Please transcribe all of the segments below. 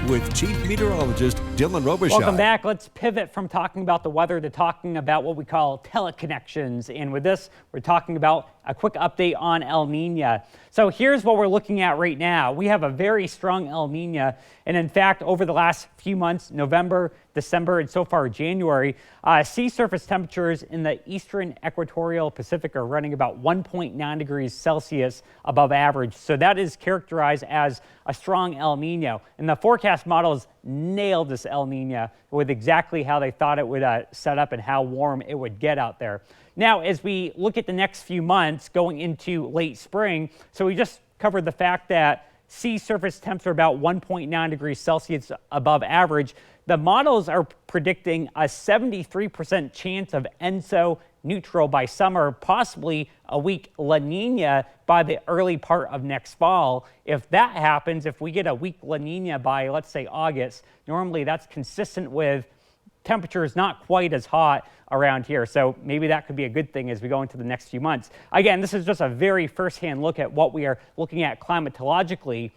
with Chief Meteorologist Dylan Robichaud. Welcome back. Let's pivot from talking about the weather to talking about what we call teleconnections. And with this, we're talking about a quick update on El Nino. So here's what we're looking at right now. We have a very strong El Nino. And in fact, over the last few months, November, December, and so far January, sea surface temperatures in the eastern equatorial Pacific are running about 1.9 degrees Celsius above average. So that is characterized as a strong El Nino. And the forecast models nailed this El Nino with exactly how they thought it would set up and how warm it would get out there. Now, as we look at the next few months going into late spring, so we just covered the fact that sea surface temps are about 1.9 degrees Celsius above average. The models are predicting a 73% chance of ENSO neutral by summer, possibly a weak La Nina by the early part of next fall. If that happens, if we get a weak La Nina by, let's say, August, normally that's consistent with temperatures not quite as hot around here. So maybe that could be a good thing as we go into the next few months. Again, this is just a very firsthand look at what we are looking at climatologically.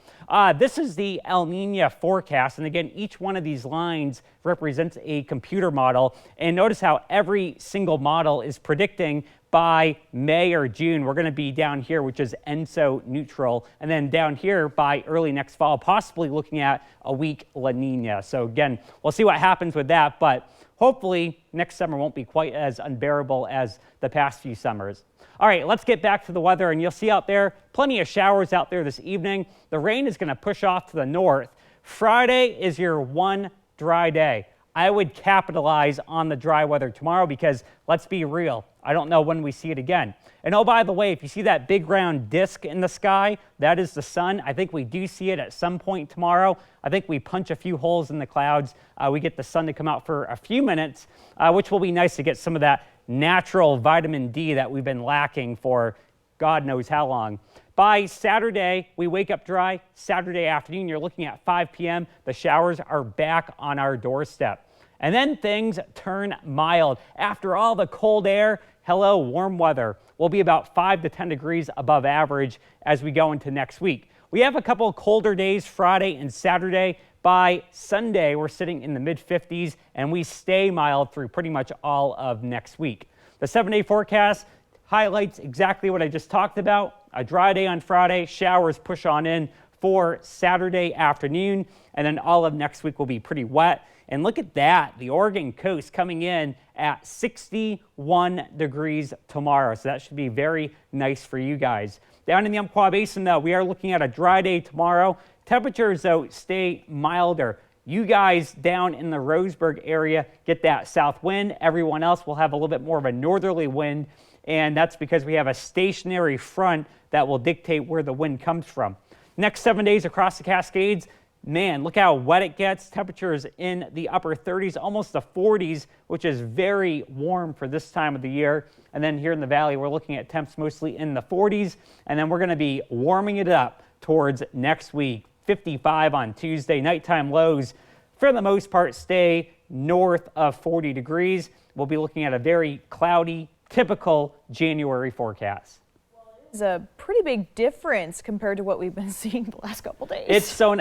This is the El Nino forecast. And again, each one of these lines represents a computer model. And notice how every single model is predicting by May or June, we're going to be down here, which is ENSO neutral. And then down here by early next fall, possibly looking at a weak La Nina. So again, we'll see what happens with that. But hopefully next summer won't be quite as unbearable as the past few summers. All right, let's get back to the weather. And you'll see out there, plenty of showers out there this evening. The rain is going to push off to the north. Friday is your one dry day. I would capitalize on the dry weather tomorrow because let's be real, I don't know when we see it again. And oh, by the way, if you see that big round disc in the sky, that is the sun. I think we do see it at some point tomorrow. I think we punch a few holes in the clouds. We get the sun to come out for a few minutes, which will be nice to get some of that natural vitamin D that we've been lacking for God knows how long. By Saturday, we wake up dry. Saturday afternoon, you're looking at 5 p.m. The showers are back on our doorstep. And then things turn mild. After all the cold air, hello, warm weather. We'll be about 5 to 10 degrees above average as we go into next week. We have a couple of colder days Friday and Saturday. By Sunday, we're sitting in the mid-50s, and we stay mild through pretty much all of next week. The 7-day forecast highlights exactly what I just talked about. A dry day on Friday, showers push on in for Saturday afternoon, and then all of next week will be pretty wet. And look at that, the Oregon coast coming in at 61 degrees tomorrow. So that should be very nice for you guys. Down in the Umpqua Basin, though, we are looking at a dry day tomorrow. Temperatures, though, stay milder. You guys down in the Roseburg area get that south wind. Everyone else will have a little bit more of a northerly wind, and that's because we have a stationary front that will dictate where the wind comes from. Next 7 days across the Cascades, man, look how wet it gets. Temperatures in the upper 30s, almost the 40s, which is very warm for this time of the year. And then here in the valley, we're looking at temps mostly in the 40s. And then we're going to be warming it up towards next week. 55 on Tuesday. Nighttime lows, for the most part, stay north of 40 degrees. We'll be looking at a very cloudy, typical January forecast. Is a pretty big difference compared to what we've been seeing the last couple days. It's so,